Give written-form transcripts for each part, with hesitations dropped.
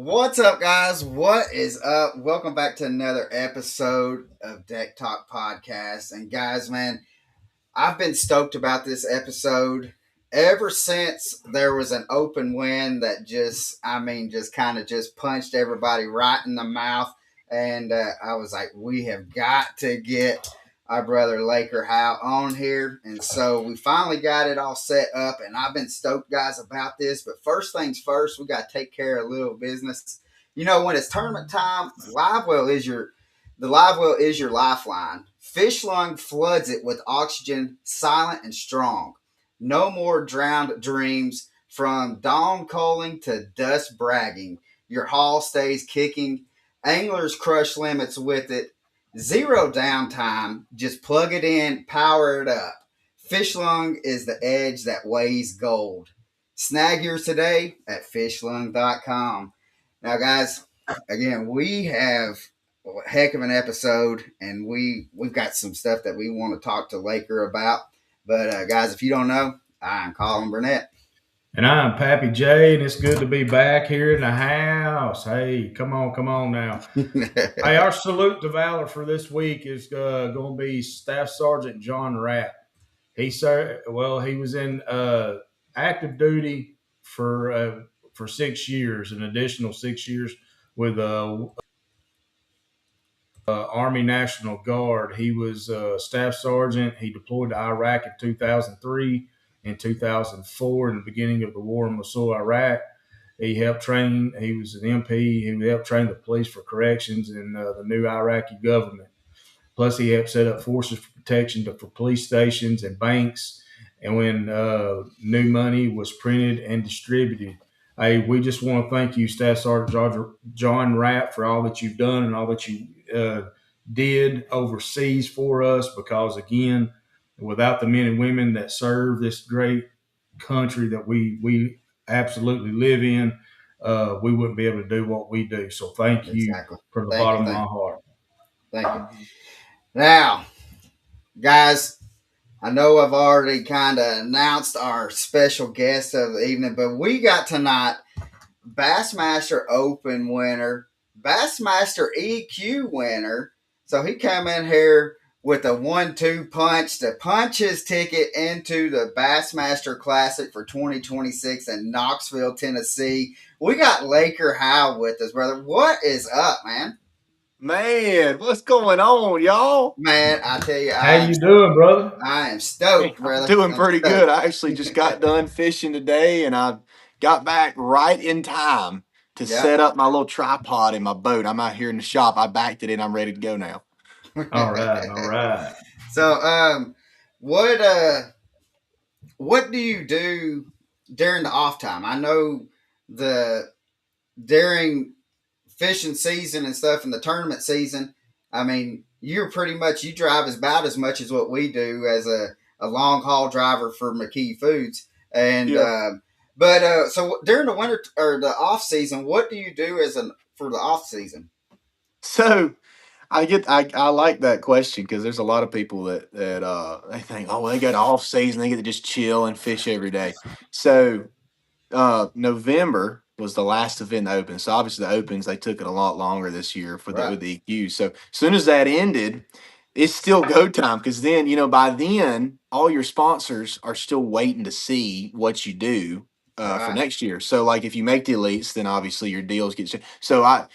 What's up, guys? What is up? Welcome back to another episode of Deck Talk Podcast. And, guys, man, I've been stoked about this episode ever since there was an open win that just kind of just punched everybody right in the mouth. And I was like, we have got to get our brother Laker Howell on here. And so we finally got it all set up. And I've been stoked, guys, about this. But first things first, we got to take care of a little business. You know, when it's tournament time, the live well is your lifeline. Fish lung floods it with oxygen, silent and strong. No more drowned dreams. From dawn calling to dusk bragging, your haul stays kicking. Anglers crush limits with it. Zero downtime. Just plug it in, power it up. Fish lung is the edge that weighs gold. Snag yours today at fishlung.com. Now, guys, again, we have a heck of an episode, and we've got some stuff that we want to talk to Laker about. But guys, if you don't know, I'm Colin Burnett. And I'm Pappy J, and it's good to be back here in the house. Hey, come on now. Hey, our salute to valor for this week is going to be Staff Sergeant John Rapp. He was in active duty for 6 years, an additional 6 years with Army National Guard. He was staff sergeant. He deployed to Iraq in 2003 and 2004 in the beginning of the war in Mosul, Iraq. He helped train. He was an MP. He helped train the police for corrections in the new Iraqi government. Plus, he helped set up forces for protection for police stations and banks. And when new money was printed and distributed, hey, we just want to thank you, Staff Sergeant John Rapp, for all that you've done and all that you did overseas for us. Because, again, without the men and women that serve this great country that we absolutely live in, we wouldn't be able to do what we do. So thank you from the bottom of my heart. Thank you. Now, guys, I know I've already kind of announced our special guest of the evening, but we got tonight Bassmaster Open winner, Bassmaster EQ winner. So he came in here with a 1-2 punch to punch his ticket into the Bassmaster Classic for 2026 in Knoxville, Tennessee. We got Laker Howell with us, brother. What is up, man? Man, what's going on, y'all? Man, I tell you, how you doing, brother? I am stoked, brother. I'm doing pretty good. I actually just got done fishing today, and I got back right in time to set up my little tripod in my boat. I'm out here in the shop. I backed it in. I'm ready to go now. All right. So, what do you do during the off time? I know during fishing season and stuff in the tournament season, I mean, you drive about as much as what we do as a long haul driver for McKee Foods. And so during the winter or the off season, what do you do for the off season? So I like that question because there's a lot of people that they think, oh, well, they got off season, they get to just chill and fish every day. So November was the last event open. So obviously the opens, they took it a lot longer this year with the EQ. So as soon as that ended, it's still go time because then, by then all your sponsors are still waiting to see what you do for next year. So like if you make the elites, then obviously your deals get so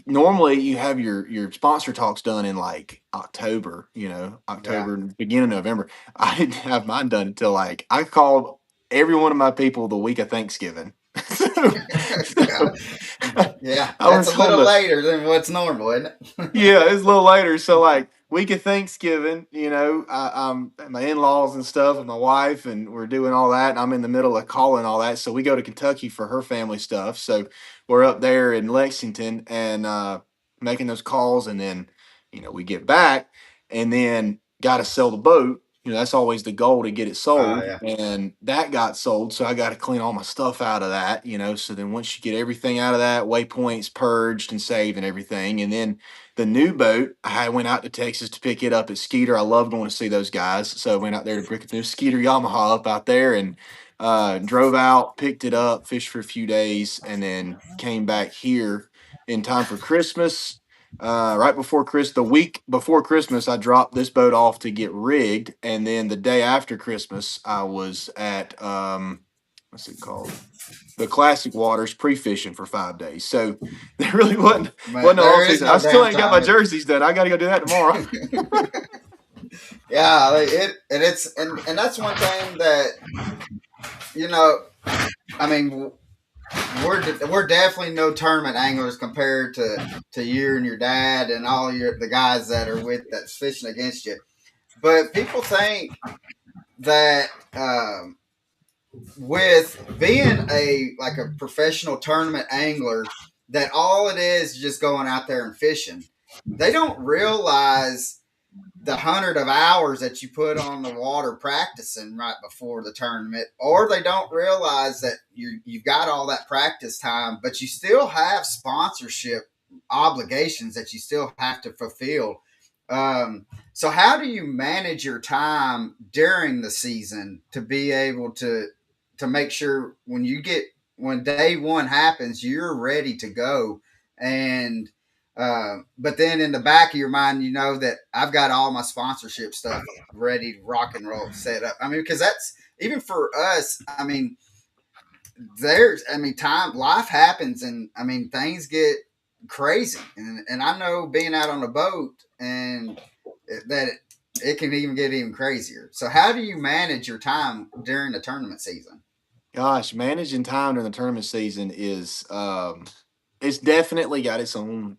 normally you have your sponsor talks done in like October, beginning of November. I didn't have mine done until like I called every one of my people the week of Thanksgiving. Yeah, that's a little later than what's normal, isn't it? Yeah, it's a little later. So like week of Thanksgiving, I'm my in-laws and stuff with my wife, and we're doing all that. And I'm in the middle of calling all that. So we go to Kentucky for her family stuff. So we're up there in Lexington and making those calls, and then we get back, and then got to sell the boat. That's always the goal to get it sold. And that got sold. So I got to clean all my stuff out of that, So then once you get everything out of that, waypoints purged and saved and everything. And then the new boat, I went out to Texas to pick it up at Skeeter. I love going to see those guys. So I went out there to pick a new Skeeter Yamaha up out there. And Drove out, picked it up, fished for a few days, and then came back here in time for Christmas. Right before the week before Christmas, I dropped this boat off to get rigged, and then the day after Christmas, I was at what's it called? The Classic Waters pre-fishing for 5 days. So there really wasn't Man, no there off is season. I no still ain't got my downtime. jerseys done. I got to go do that tomorrow. Yeah, like and that's one thing that you know. I mean, we're definitely no tournament anglers compared to you and your dad and all the guys that are with that's fishing against you. But people think that with being a professional tournament angler, that all it is just going out there and fishing. They don't realize the hundred of hours that you put on the water practicing right before the tournament, or they don't realize that you've got all that practice time, but you still have sponsorship obligations that you still have to fulfill. So how do you manage your time during the season to be able to make sure when day one happens, you're ready to go? And but then in the back of your mind, you know that I've got all my sponsorship stuff ready to rock and roll set up. I mean, because that's even for us. I mean, time, life happens, and I mean, things get crazy. And I know being out on a boat and that it can even get even crazier. So, how do you manage your time during the tournament season? Gosh, managing time during the tournament season is it's definitely got its own,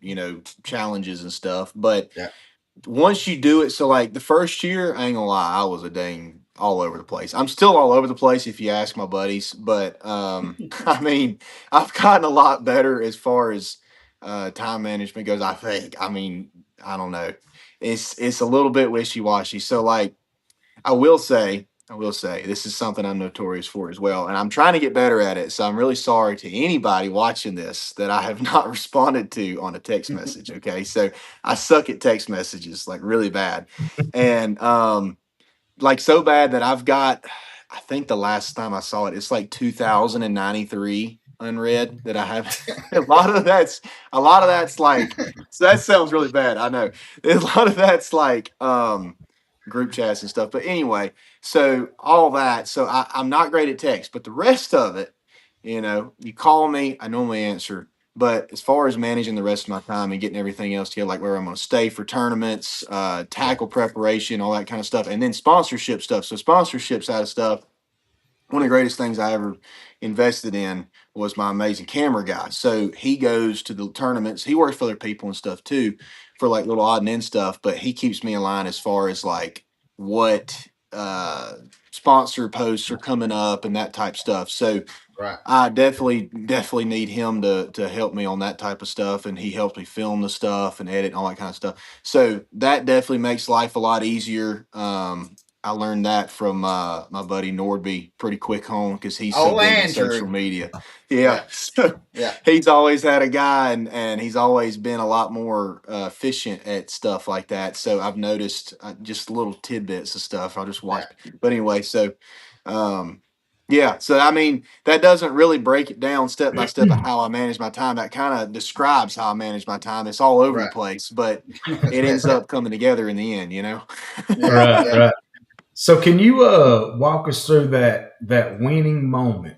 challenges and stuff. But Yeah. once you do it, so like the first year, I ain't gonna lie, I was a dang all over the place. I'm still all over the place if you ask my buddies, but I mean, I've gotten a lot better as far as time management goes. I think. I mean, I don't know. It's a little bit wishy washy. So like I will say, this is something I'm notorious for as well, and I'm trying to get better at it. So I'm really sorry to anybody watching this that I have not responded to on a text message. Okay, so I suck at text messages like really bad, and like so bad that I've got. I think the last time I saw it, it's like 2093 unread that I have. A lot of that's like. So that sounds really bad. I know. A lot of that's like group chats and stuff. But anyway, so all that. So I'm not great at text, but the rest of it, you call me, I normally answer. But as far as managing the rest of my time and getting everything else together, like where I'm going to stay for tournaments, Yeah. tackle preparation, all that kind of stuff, and then sponsorship stuff. So sponsorship side of stuff, one of the greatest things I ever invested in was my amazing camera guy. So he goes to the tournaments. He works for other people and stuff too, for like little odd and end stuff. But he keeps me in line as far as like what sponsor posts are coming up and that type stuff. So Right. I definitely need him to help me on that type of stuff, and he helps me film the stuff and edit and all that kind of stuff. So that definitely makes life a lot easier. I learned that from my buddy Nordby pretty quick home because he's so Oh, big in social Andrew. media. Yeah, Yeah. so Yeah. he's always had a guy, and he's always been a lot more efficient at stuff like that. So I've noticed just little tidbits of stuff. I'll just watch. Yeah. But anyway, so. Um, yeah, so I mean that doesn't really break it down step by step of how I manage my time. That kind of describes how I manage my time. It's all over the Right. place, but it ends up coming together in the end, Yeah. Right, Yeah. right. So can you walk us through that winning moment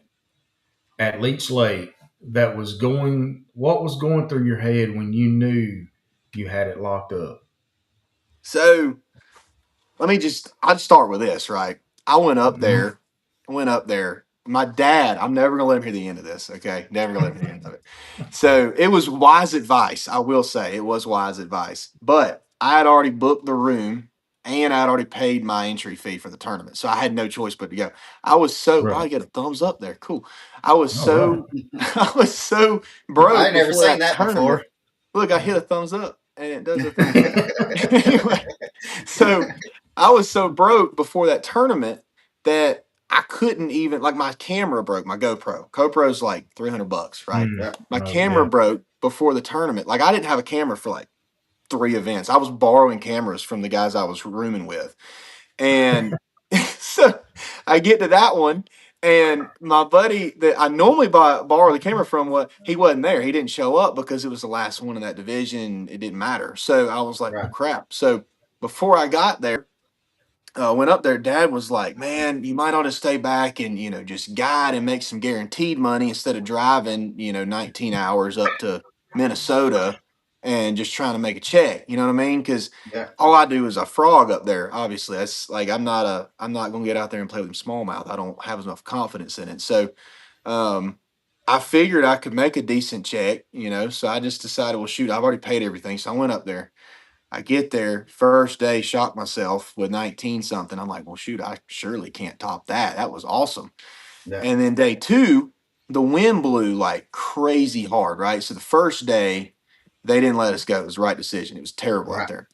at Leech Lake that was going what was going through your head when you knew you had it locked up? So I'd start with this, right? I went up Mhm. there. I went up there. My dad, I'm never gonna let him hear the end of this, okay? Never gonna let him hear the end of it. So it was wise advice. I will say it was wise advice. But I had already booked the room and I'd already paid my entry fee for the tournament. So I had no choice but to go. I was so Right. I get a thumbs up there. Cool. I was All right. so I was so I broke ain't never before seen that that before. tournament. Look, I hit a thumbs up and it does a thumbs up. Anyway, so I was so broke before that tournament that I couldn't even like my camera broke, my GoPro. GoPro's like $300, right? Mm. Yeah. My Oh camera yeah. broke before the tournament. Like I didn't have a camera for like 3 events. I was borrowing cameras from the guys I was rooming with. And so I get to that one And my buddy that I normally borrow the camera from, he wasn't there. He didn't show up because it was the last one in that division. It didn't matter. So I was like, well, Right. crap. So before I got there, went up there. Dad was like, "Man, you might ought to stay back and just guide and make some guaranteed money instead of driving 19 hours up to Minnesota and just trying to make a check." You know what I mean? Because Yeah. all I do is a frog up there. Obviously, that's like I'm not gonna get out there and play with them smallmouth. I don't have enough confidence in it. So um, I figured I could make a decent check. So I just decided, well, shoot, I've already paid everything. So I went up there. I get there first day, shocked myself with 19 something. I'm like, well, shoot, I surely can't top that. That was awesome. Yeah. And then day two, the wind blew like crazy hard, right? So the first day, they didn't let us go. It was the right decision. It was terrible out Right. there.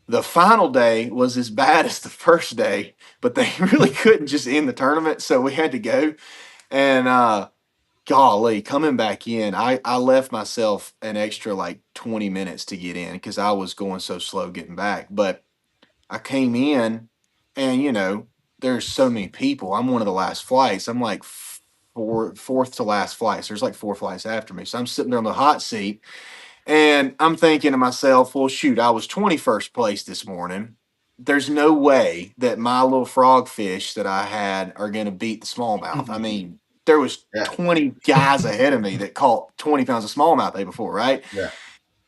The final day was as bad as the first day, but they really couldn't just end the tournament. So we had to go. And golly, coming back in, I left myself an extra like 20 minutes to get in because I was going so slow getting back. But I came in and there's so many people. I'm one of the last flights. I'm like fourth to last flights. There's like four flights after me. So I'm sitting there on the hot seat and I'm thinking to myself, well, shoot, I was 21st place this morning. There's no way that my little frogfish that I had are going to beat the smallmouth. I mean, there was Yeah. 20 guys ahead of me that caught 20 pounds of smallmouth the day before, right? Yeah.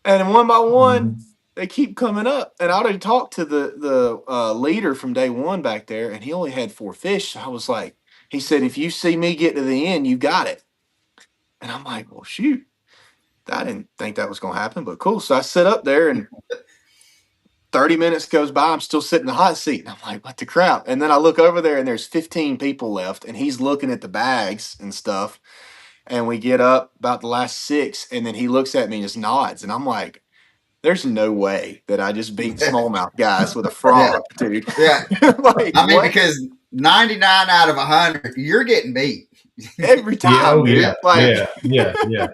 And then one by one, Mhm. they keep coming up. And I already talked to the leader from day one back there, and he only had 4 fish. So I was like, he said, if you see me get to the end, you got it. And I'm like, well, shoot. I didn't think that was going to happen, but cool. So I sit up there and 30 minutes goes by. I'm still sitting in the hot seat. And I'm like, what the crap? And then I look over there and there's 15 people left and he's looking at the bags and stuff. And we get up about the last 6 and then he looks at me and just nods. And I'm like, there's no way that I just beat smallmouth guys with a Yeah. frog, dude. Yeah. Like, I mean, what? because 99 out of 100, you're getting beat. Every Yeah. time, Oh, yeah. dude. Like, Yeah. Yeah. Yeah.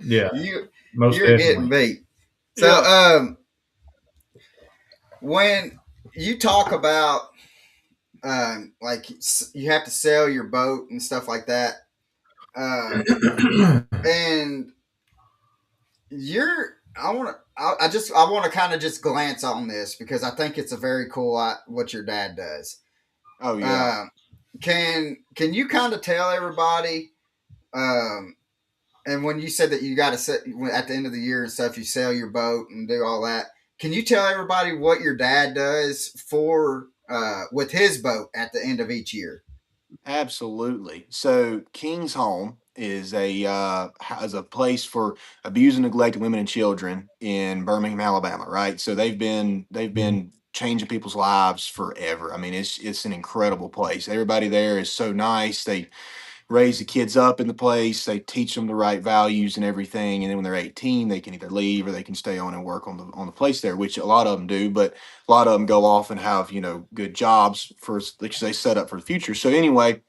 Yeah. you Most you're getting definitely. beat. So yeah. when you talk about like you have to sell your boat and stuff like that, and you're I want to kind of just glance on this because I think it's a very cool what your dad does. Oh, yeah. Um, can you kind of tell everybody? Um, and when you said that you got to set at the end of the year and stuff, you sell your boat and do all that. Can you tell everybody what your dad does for with his boat at the end of each year? Absolutely. So King's Home is a place for abused and neglected women and children in Birmingham, Alabama, right? So they've been changing people's lives forever. I mean, it's an incredible place. Everybody there is so nice. They raise the kids up in the place. They teach them the right values and everything. And then when they're 18, they can either leave or they can stay on and work on the place there, which a lot of them do. But a lot of them go off and have good jobs for which they set up for the future. So anyway,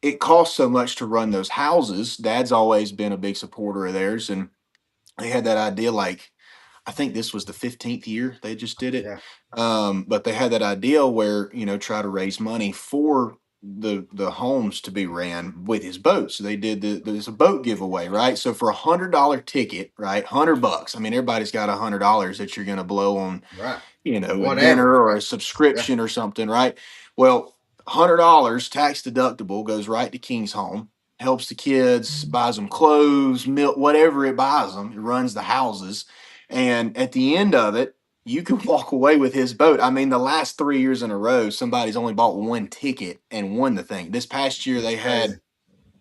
it costs so much to run those houses. Dad's always been a big supporter of theirs, and they had that idea like I think this was the 15th year they just did it. Yeah. But they had that idea where, try to raise money for the homes to be ran with his boat. So they did there's a boat giveaway, right? So for $100 ticket, right? $100. I mean, everybody's got $100 that you're gonna blow on, Right. a Whatever. dinner or a Yeah. subscription or something, right? Well, $100 tax deductible goes right to King's Home, helps the kids, buys them clothes, milk, whatever it buys them. It runs the houses. And at the end of it, you can walk away with his boat. I mean, the last 3 years in a row, somebody's only bought one ticket and won the thing. This past year, That's they had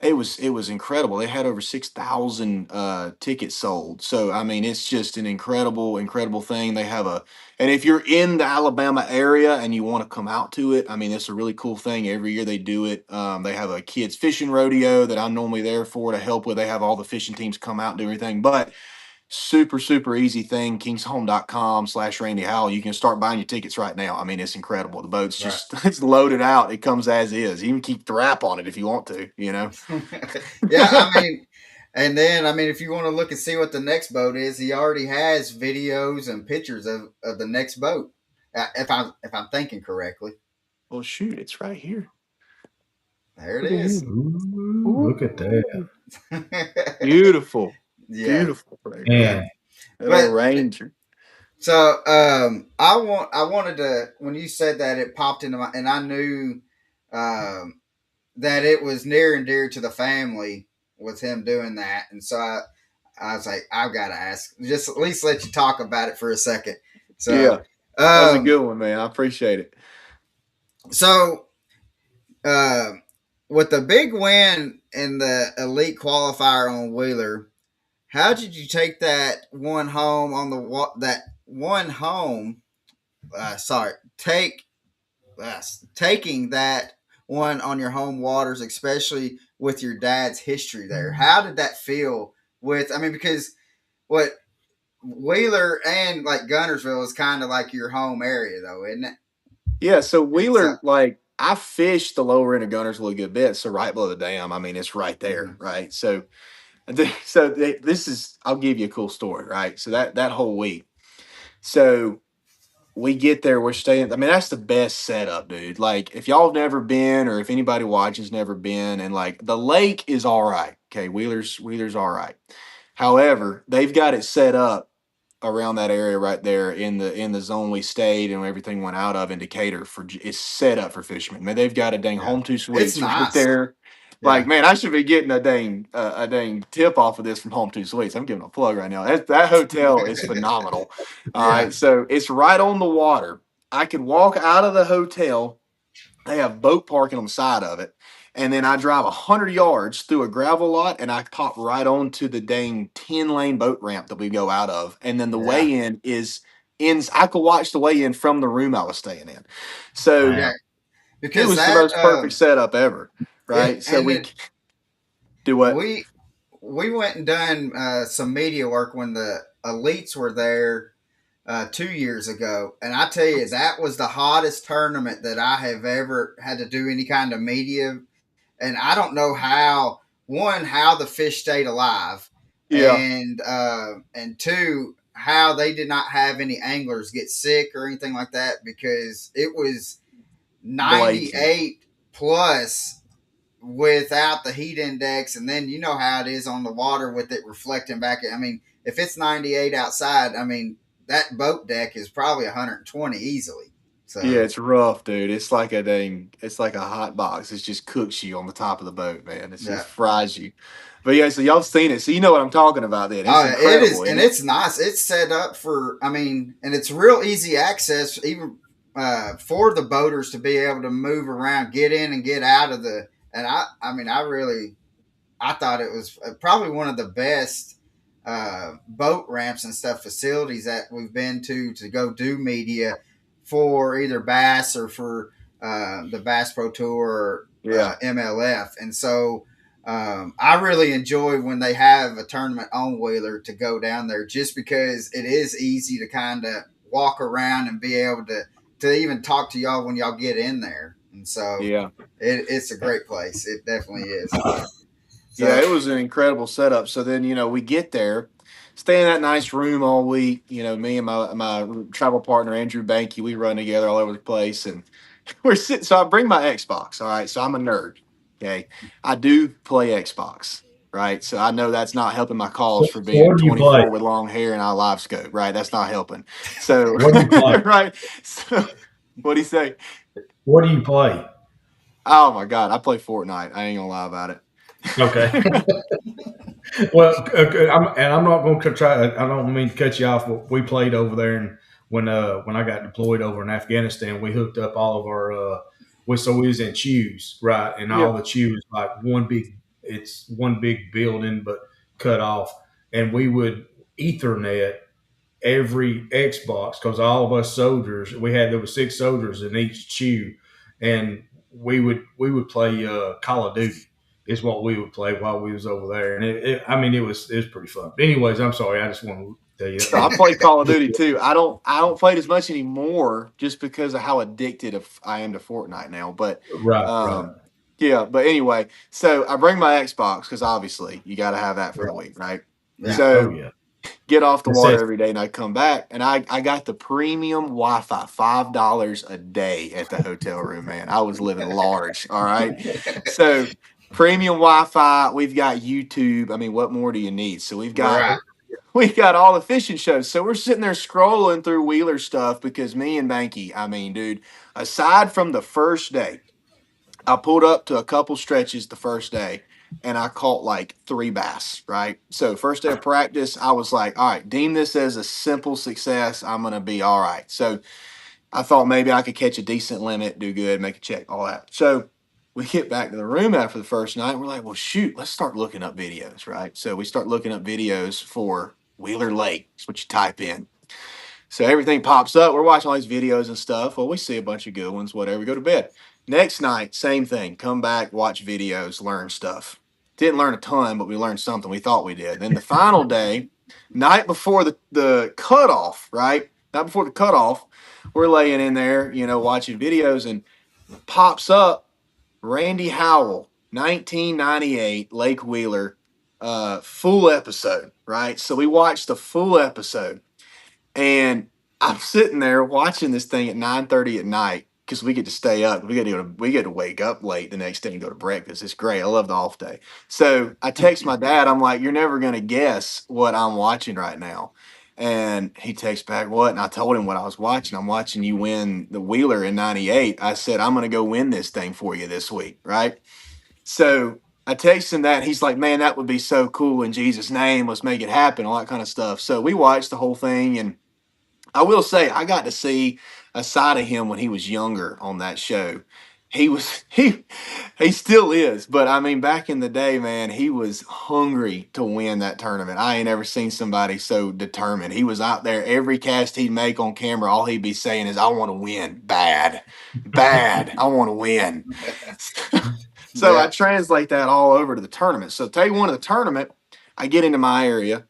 crazy. it was incredible. They had over 6,000 tickets sold. So I mean, it's just an incredible thing. They have and if you're in the Alabama area and you want to come out to it, I mean, it's a really cool thing. Every year they do it. They have a kids fishing rodeo that I'm normally there for to help with. They have all the fishing teams come out and do everything, but super easy thing. Kingshome.com/Randy Howell. You can start buying your tickets right now. I mean, it's incredible. The boat's Right. just it's loaded out. It comes as is. You can keep the wrap on it if you want to, Yeah. I mean, and then I mean, if you want to look and see what the next boat is, he already has videos and pictures of the next boat. If I'm thinking correctly. Well, shoot, it's right here. There it is. Ooh, look at that. Beautiful, Yeah, beautiful right there. And That but old Ranger. so I wanted to when you said that it popped into my and I knew um, that it was near and dear to the family with him doing that, and so I was like, I've got to ask, just at least let you talk about it for a second. So, Yeah, that was a um, good one, man. I appreciate it. so uh, with the big win in the elite qualifier on Wheeler, how did you take that one home on the that one home? Sorry, taking that one on your home waters, especially with your dad's history there. How did that feel? With I mean, because what Wheeler and like Gunnersville is kind of like your home area, though, isn't it? Yeah, so It's Wheeler, like I fished the lower end of Gunnersville a good bit, so right below the dam. I mean, it's right there, mhm. right? So, this is. I'll give you a cool story, right? So that whole week, so we get there, we're staying. I mean, that's the best setup, dude. Like, if y'all have never been, or if anybody watches never been, and like the lake is all right. Okay, Wheeler's all right. However, they've got it set up around that area right there in the zone we stayed and everything went out of in Decatur it's set up for fishermen. Man, they've got a dang Yeah, home two it's suites right nice. there. Like, Yeah, man, I should be getting a dang tip off of this from Home Two Suites. I'm giving a plug right now. That hotel is phenomenal. All yeah, right, so it's right on the water. I can walk out of the hotel. They have boat parking on the side of it. And then I drive 100 yards through a gravel lot and I pop right onto the dang 10-lane boat ramp that we go out of. And then the yeah, weigh in is in. I could watch the weigh in from the room I was staying in. So yeah. wow. it Because was the that most perfect setup ever. it Right. So and we it do what? we we went and done some media work when the elites were there 2 years ago, and I tell you that was the hottest tournament that I have ever had to do any kind of media. And I don't know how the fish stayed alive, Yeah. and two how they did not have any anglers get sick or anything like that because it was Blazing. 98 plus without the heat index, and then you know how it is on the water with it reflecting back. I mean, if it's 98 outside, I mean that boat deck is probably 120 easily. Yeah, So it's rough, dude. It's like a dang, it's like a hot box. It just cooks you on the top of the boat, man. It yeah, just fries you. But yeah, so y'all seen it. So you know what I'm talking about then. It's it is, incredible, isn't and it? it's nice. It's set up for, I mean, and it's real easy access, even for the boaters to be able to move around, get in and get out of the. And I mean, I thought it was probably one of the best boat ramps and stuff facilities that we've been to go do media for either Bass or for the Bass Pro Tour or Yeah. MLF. And so I really enjoy when they have a tournament on Wheeler to go down there just because it is easy to kind of walk around and be able to even talk to y'all when y'all get in there. And so Yeah. it's a great place. It definitely is. Yeah, So it was an incredible setup. So then, we get there, stay in that nice room all week. Me and my travel partner Andrew Banky, we run together all over the place, and we're sitting. So I bring my Xbox. All right, so I'm a nerd. Okay, I do play Xbox. Right, so I know that's not helping my So, cause for so being what do you play? 24 with long hair and I live scope. Right, that's not helping. So, What do you play? right. So, what do you say? What do you play? Oh my God, I play Fortnite. I ain't gonna lie about Okay. it. Well, I'm not going to try. I don't mean to cut you off. But we played over there, and when I got deployed over in Afghanistan, we hooked up all of our. We was in Chews, right, and Yeah. all the Chews like one big. It's one big building, but cut off, and we would Ethernet every Xbox because all of us soldiers there were 6 soldiers in each chew, and we would play Call of Duty is what we would play while we was over there, and I mean it was pretty fun. But anyways, I'm sorry, I just want to tell you So I play Call of Duty too. I don't play it as much anymore just because of how addicted I am to Fortnite now. But right, right, um yeah, but anyway, so I bring my Xbox because obviously you gotta have that for the right, week, right? yeah. yeah, oh So yeah, get off the That's water it. every day, and I'd come back. And I got the premium Wi-Fi, $5 a day at the hotel room, man. I was living large. All right. So premium Wi-Fi, we've got YouTube. I mean, what more do you need? So Right. we got all the fishing shows. So we're sitting there scrolling through Wheeler stuff because me and Banky, I mean, dude, aside from the first day, I pulled up to a couple stretches the first day and I caught like 3 bass, right? So, first day of practice, I was like, all right, deem this as a simple success. I'm going to be all right. So, I thought maybe I could catch a decent limit, do good, make a check, all that. So, we get back to the room after the first night. And we're like, well, shoot, let's start looking up videos, right? So, we start looking up videos for Wheeler Lake. That's what you type in. So everything pops up. We're watching all these videos and stuff. Well, we see a bunch of good ones, whatever. We go to bed. Next night, same thing. Come back, watch videos, learn stuff. Didn't learn a ton, but we learned something. We thought we did. Then the final day, night before the cutoff, right? Night before the cutoff, we're laying in there, watching videos, and pops up Randy Howell, 1998, Lake Wheeler, full episode, right? So we watched the full episode. And I'm sitting there watching this thing at 9:30 at night because we get to stay up. We get to wake up late the next day and go to breakfast. It's great. I love the off day. So I text my dad. I'm like, "You're never gonna guess what I'm watching right now." And he texts back, "What?" And I told him what I was watching. I'm watching you win the Wheeler in '98. I said, "I'm gonna go win this thing for you this week," right? So I texted him that. He's like, "Man, that would be so cool in Jesus' name. Let's make it happen." All that kind of stuff. So we watched the whole thing, and I will say I got to see a side of him when he was younger on that show. He was he still is, but I mean back in the day, man, he was hungry to win that tournament. I ain't ever seen somebody so determined. He was out there every cast he'd make on camera, all he'd be saying is I want to win bad. Bad. I want to win. So I Yeah. translate that all over to the tournament. So day one of the tournament, I get into my area,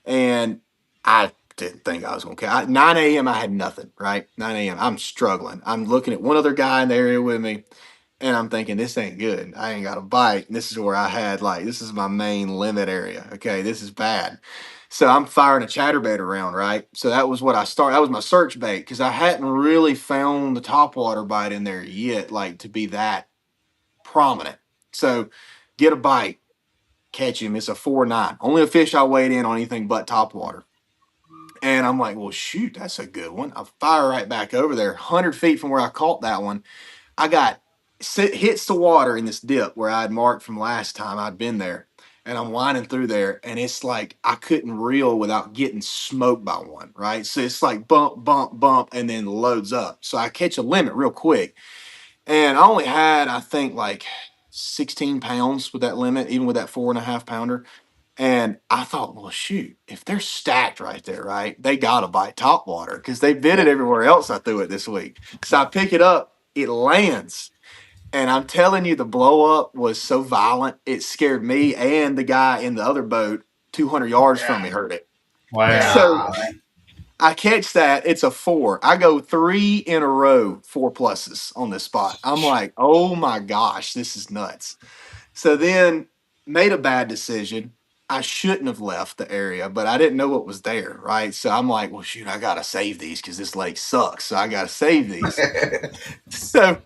and I didn't think I was going to catch. 9 a.m. I had nothing, right? 9 a.m. I'm struggling. I'm looking at one other guy in the area with me, and I'm thinking, this ain't good. I ain't got a bite. And this is where I had, this is my main limit area. Okay, this is bad. So I'm firing a chatterbait around, right? So that was what I started. That was my search bait because I hadn't really found the topwater bite in there yet, to be that prominent. So get a bite, catch him. It's a 4.9. Only a fish I weighed in on anything but topwater. And I'm like, well, shoot, that's a good one. I fire right back over there, 100 feet from where I caught that one. I got hits the water in this dip where I'd marked from last time I'd been there. And I'm winding through there, and it's like I couldn't reel without getting smoked by one, right? So it's like bump, bump, bump, and then loads up. So I catch a limit real quick. And I only had, I think, 16 pounds with that limit, even with that 4.5 pounder. And I thought, well, shoot, if they're stacked right there, right, they got to bite top water because they bit it Yeah. everywhere else I threw it this week. So I pick it up, it lands. And I'm telling you, the blow up was so violent, it scared me and the guy in the other boat 200 yards from me heard it. Wow. So Golly. I catch that. It's a 4. I go 3 in a row, 4 pluses on this spot. I'm like, oh my gosh, this is nuts. So then made a bad decision. I shouldn't have left the area, but I didn't know what was there, right? So I'm like, well, shoot, I got to save these because this lake sucks. So I got to save these. So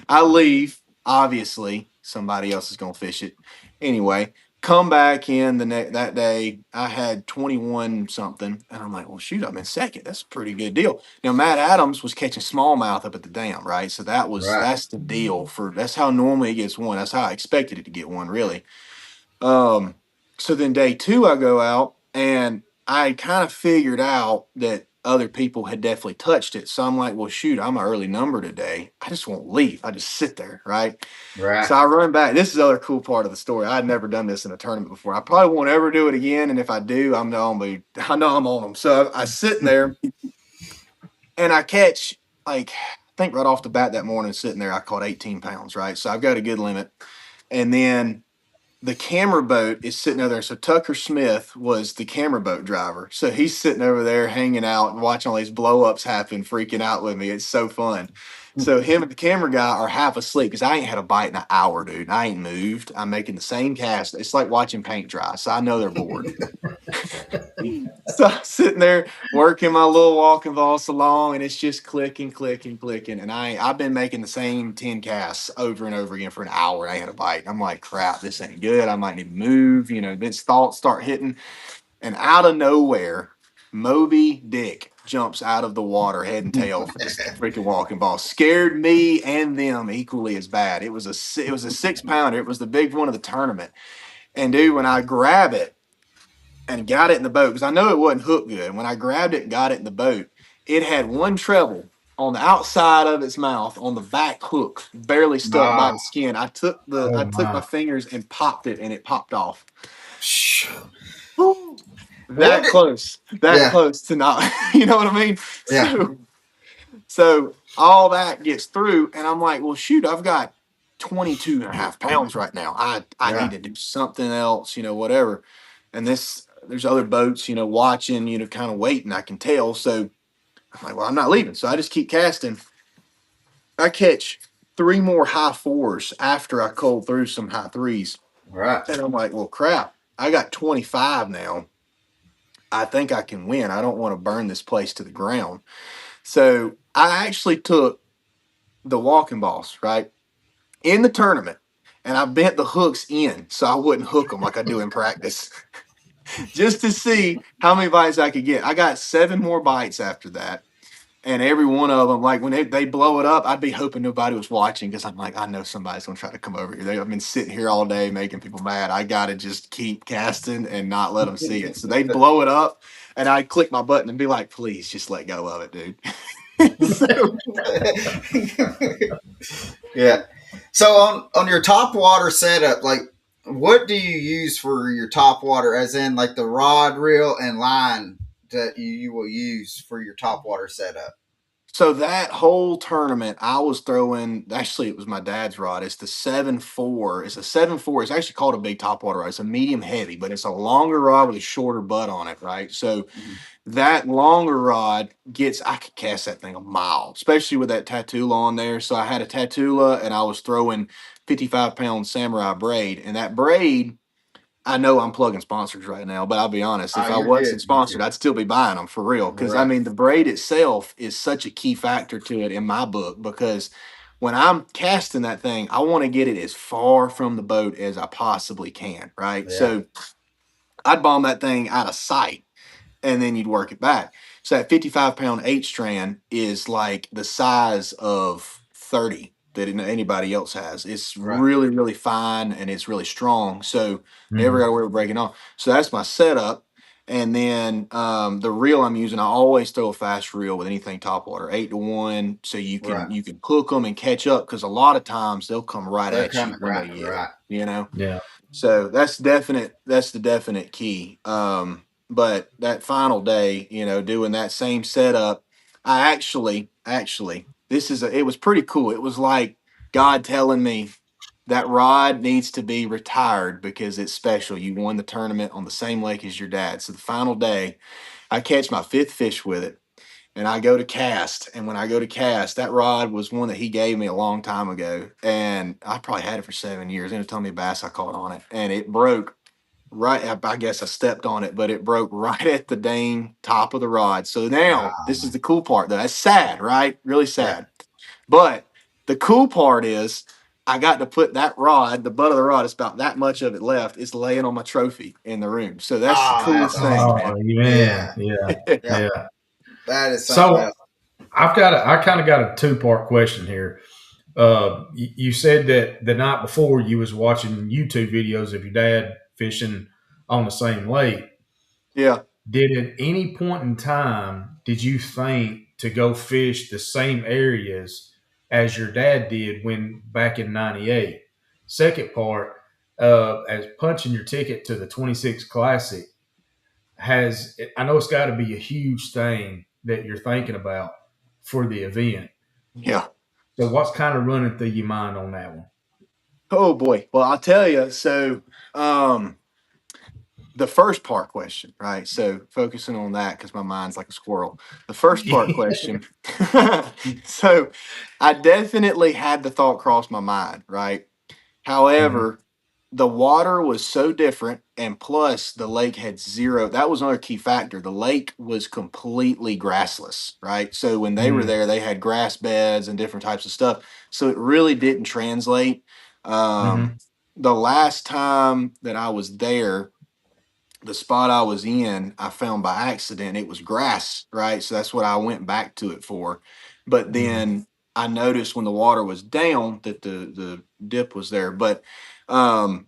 I leave. Obviously, somebody else is going to fish it. Anyway, come back in that day. I had 21 something, and I'm like, well, shoot, I'm in second. That's a pretty good deal. Now Matt Adams was catching smallmouth up at the dam, right? So Right. that's the deal that's how normally it gets one. That's how I expected it to get one, really. Um, so then day two, I go out and I kind of figured out that other people had definitely touched it. So I'm like, well, shoot, I'm an early number today. I just won't leave. I just sit there, right? Right. So I run back. This is the other cool part of the story. I'd never done this in a tournament before. I probably won't ever do it again. And if I do, I know I'm on them. So I sitting there and I catch I think right off the bat that morning sitting there, I caught 18 pounds, right? So I've got a good limit. And then the camera boat is sitting over there. So Tucker Smith was the camera boat driver. So he's sitting over there hanging out and watching all these blow ups happen, freaking out with me. It's so fun. So him and the camera guy are half asleep because I ain't had a bite in an hour, dude. I ain't moved. I'm making the same cast. It's like watching paint dry. So I know they're bored. So I'm sitting there working my little walking boss along, and it's just clicking, clicking, clicking. And I've been making the same 10 casts over and over again for an hour. And I had a bite. I'm like, crap, this ain't good. I might need to move. These thoughts start hitting. And out of nowhere, Moby Dick jumps out of the water head and tail for this freaking walking ball. Scared me and them equally as bad. It was a 6-pounder. It was the big one of the tournament. And dude, when I grab it and got it in the boat, because I know it wasn't hooked good. When I grabbed it and got it in the boat, it had one treble on the outside of its mouth on the back hook, barely stuck by the skin. I took my fingers and popped it, and it popped off. That close to not, you know what I mean? Yeah. So all that gets through, and I'm like, well, shoot, I've got 22 and a half pounds right now. I need to do something else, whatever. And there's other boats, watching, kind of waiting, I can tell. So I'm like, well, I'm not leaving. So I just keep casting. I catch 3 more high 4s after I culled through some high 3s. Right. And I'm like, well, crap, I got 25 now. I think I can win. I don't want to burn this place to the ground. So I actually took the walking balls, right, in the tournament, and I bent the hooks in so I wouldn't hook them like I do in practice, just to see how many bites I could get. I got 7 more bites after that. And every one of them, like when they blow it up, I'd be hoping nobody was watching because I'm like, I know somebody's going to try to come over here. I've been sitting here all day making people mad. I got to just keep casting and not let them see it. So they'd blow it up, and I'd click my button and be like, please just let go of it, dude. Yeah. So on your top water setup, like, what do you use for your top water, as in like the rod, reel, and line that you will use for your top water setup? So that whole tournament, I was throwing. Actually, it was my dad's rod. It's the 7.4. It's a 7.4. It's actually called a big topwater rod. It's a medium heavy, but it's a longer rod with a shorter butt on it, right? So that longer rod I could cast that thing a mile, especially with that Tatula on there. So I had a Tatula, and I was throwing 55-pound samurai braid, and that braid. I know I'm plugging sponsors right now, but I'll be honest. If I wasn't sponsored, I'd still be buying them for real. Because, I mean, the braid itself is such a key factor to it in my book, because when I'm casting that thing, I want to get it as far from the boat as I possibly can, right? Yeah. So I'd bomb that thing out of sight, and then you'd work it back. So that 55-pound 8-strand is like the size of 30 that anybody else has. It's really, really fine, and it's really strong. So never got to worry about breaking off. So that's my setup. And then the reel I'm using, I always throw a fast reel with anything topwater, 8-to-1, so you can hook them and catch up, because a lot of times they'll come right at you when they get it, Yeah. So that's the definite key. But that final day, doing that same setup, I actually, it was pretty cool. It was like God telling me that rod needs to be retired because it's special. You won the tournament on the same lake as your dad. So the final day, I catch my 5th fish with it, and I go to cast. And when I go to cast, that rod was one that he gave me a long time ago, and I probably had it for 7 years. And it told me bass I caught on it, and it broke. Right, I guess I stepped on it, but it broke right at the dang top of the rod. So now, this is the cool part, though. That's sad, right? Really sad. But the cool part is I got to put that rod, the butt of the rod, it's about that much of it left. It's laying on my trophy in the room. So that's the coolest thing, man. Yeah. That is something else. I kind of got a 2-part question here. You said that the night before you was watching YouTube videos of your dad fishing on the same lake. Yeah. Did at any point in time did you think to go fish the same areas as your dad did when back in '98? Second part, as punching your ticket to the 26 Classic, I know it's got to be a huge thing that you're thinking about for the event. Yeah. So what's kind of running through your mind on that one? Oh boy. Well, I'll tell you. So, the first part question, right? So focusing on that because my mind's like a squirrel. The first part question. So, I definitely had the thought cross my mind, right? Mhm. However, the water was so different, and plus the lake had zero. That was another key factor. The lake was completely grassless, right? So when they were Mhm. there, they had grass beds and different types of stuff. So it really didn't translate. Um, Mhm. the last time that I was there, the spot I was in, I found by accident it was grass, right? So that's what I went back to it for. But Mhm. then I noticed when the water was down that the dip was there. But um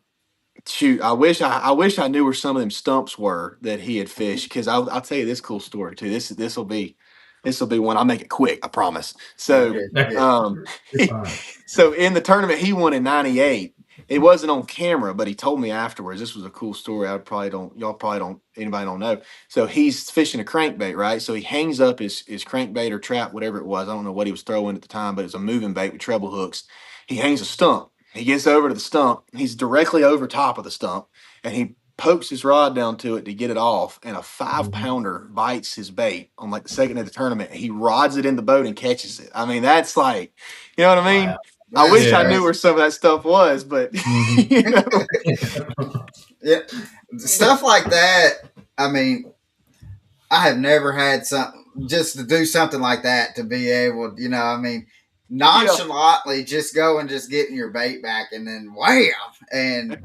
shoot, I wish I knew where some of them stumps were that he had fished because I'll tell you this cool story too. This will be one. I'll make it quick, I promise. Oh, So good, good. um You're fine. so in the tournament he won in 98. It wasn't on camera, but he told me afterwards. This was a cool story. Y'all probably don't, anybody don't know. So he's fishing a crankbait, right? So he hangs up his crankbait or trap, whatever it was. I don't know what he was throwing at the time, but it's a moving bait with treble hooks. He hangs a stump. He gets over to the stump. He's directly over top of the stump, and he pokes his rod down to it to get it off. And a five Mhm. pounder bites his bait on like the second of the tournament. He rods it in the boat and catches it. I mean, that's like, you know what I Wow. mean? I That's wish I Yeah. knew where crazy. some of that stuff was, but Mhm. you know, Yeah, stuff like that. I mean, I have never had some just to do something like that to be able, I mean, yeah, nonchalantly just go and just getting your bait back and then wham, and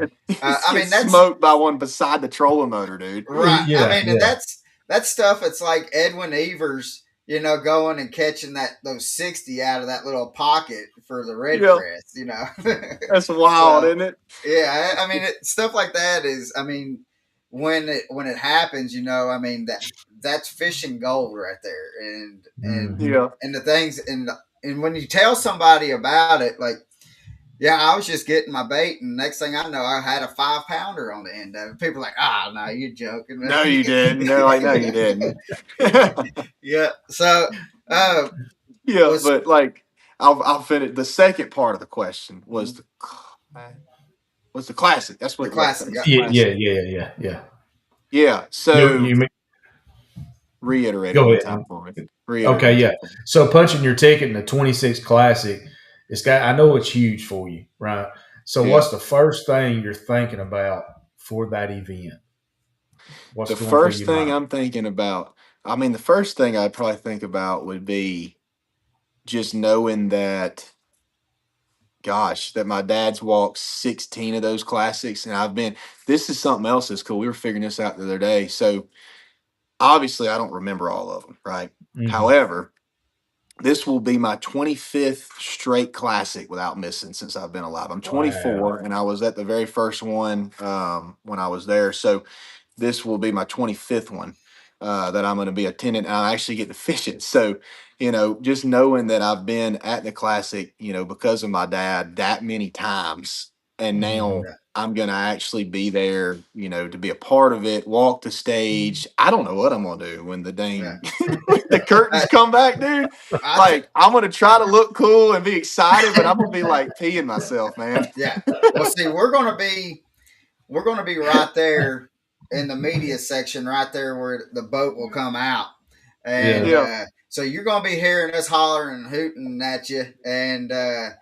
I get mean that's smoked by one beside the trolling motor, dude. right. I Yeah. mean, and Yeah. that's stuff. It's like Edwin Evers, going and catching those 60 out of that little pocket for the red Yeah, crest. that's wild, So isn't it? yeah, I mean, stuff like that is. I mean, when it happens, I mean that's fishing gold right there, and and Mhm. Yeah, and the things and when you tell somebody about it, like, yeah, I was just getting my bait, and next thing I know, I had a 5 pounder on the end of it. People are like, ah, no, you're joking. no, you didn't. They're like, no, you didn't. Yeah. So, uh, Yeah, was but like, I'll finish. The second part of the question was the classic. That's what the it was. classic. That was the Yeah. Yeah. classic. Yeah. Yeah. Yeah. Yeah. You. So You. reiterate it Go one ahead. time for me. Reiterate it Okay. one Yeah. time for me. So punching your ticket in the 26 Classic, it's got. I know it's huge for you, right? So Yeah. what's the first thing you're thinking about for that event? What's The going through first your thing mind? I'm thinking about, I mean, the first thing I'd probably think about would be just knowing that, gosh, that my dad's walked 16 of those classics. And this is something else that's cool. We were figuring this out the other day. So obviously, I don't remember all of them, right? Hmm. However, this will be my 25th straight classic without missing since I've been alive. I'm Wow. 24 and I was at the very first one when I was there. So this will be my 25th one that I'm going to be attending. And I actually get to fish it. So, just knowing that I've been at the classic, because of my dad that many times. And Hmm. now I'm going to actually be there, to be a part of it, walk the stage. I don't know what I'm going to do when the Yeah. dang, the curtains I, come back, dude. I t- Like, I'm going to try to look cool and be excited, but I'm going to be like peeing myself, man. yeah. Well, see, we're gonna be right there in the media section, right there where the boat will come out, and Yeah. Yeah, so you're gonna be hearing us hollering and hooting at you, and that'll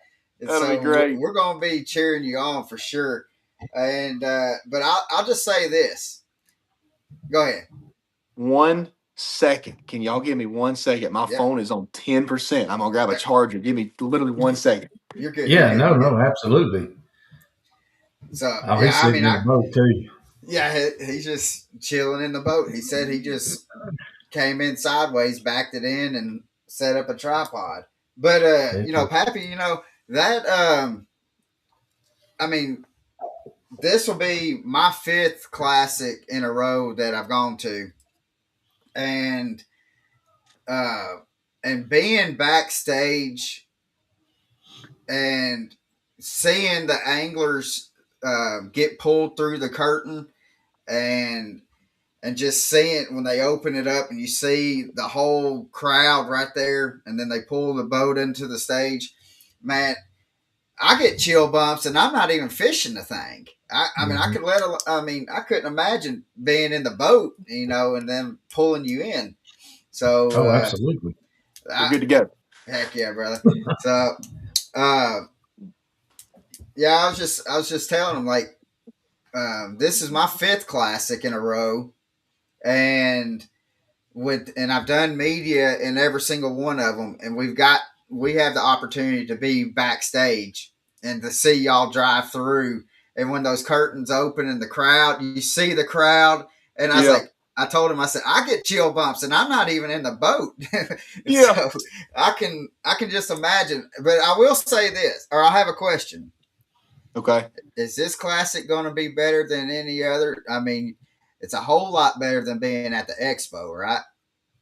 be so great. we're gonna be cheering you on for sure. And but I'll just say this. Go ahead. 1 second. Can y'all give me 1 second? My Yeah, phone is on 10%. I'm gonna grab a yeah. charger. Give me literally 1 second. You're good. You're Yeah. good. No. You're good. No. Absolutely. So Oh, yeah, he's I mean, sitting in the boat too. he's just chilling in the boat. He said he just came in sideways, backed it in, and set up a tripod. But Pappy, that I mean, this will be my fifth classic in a row that I've gone to, and uh, and being backstage and seeing the anglers get pulled through the curtain, and just seeing when they open it up and you see the whole crowd right there, and then they pull the boat into the stage, man. I get chill bumps, and I'm not even fishing the thing. I mean, I Mhm. could let. I mean, I couldn't imagine being in the boat, and them pulling you in. So, Oh, absolutely. We're I, good to go. heck yeah, brother. So, uh, yeah, I was just telling him like, this is my fifth classic in a row, and and I've done media in every single one of them, and we have the opportunity to be backstage and to see y'all drive through. And when those curtains open in the crowd, you see the crowd, and Yeah. I told him, I said, I get chill bumps, and I'm not even in the boat, Yeah. so I can just imagine. But I will say this, or I have a question: Okay. is this classic going to be better than any other? I mean, it's a whole lot better than being at the expo, right?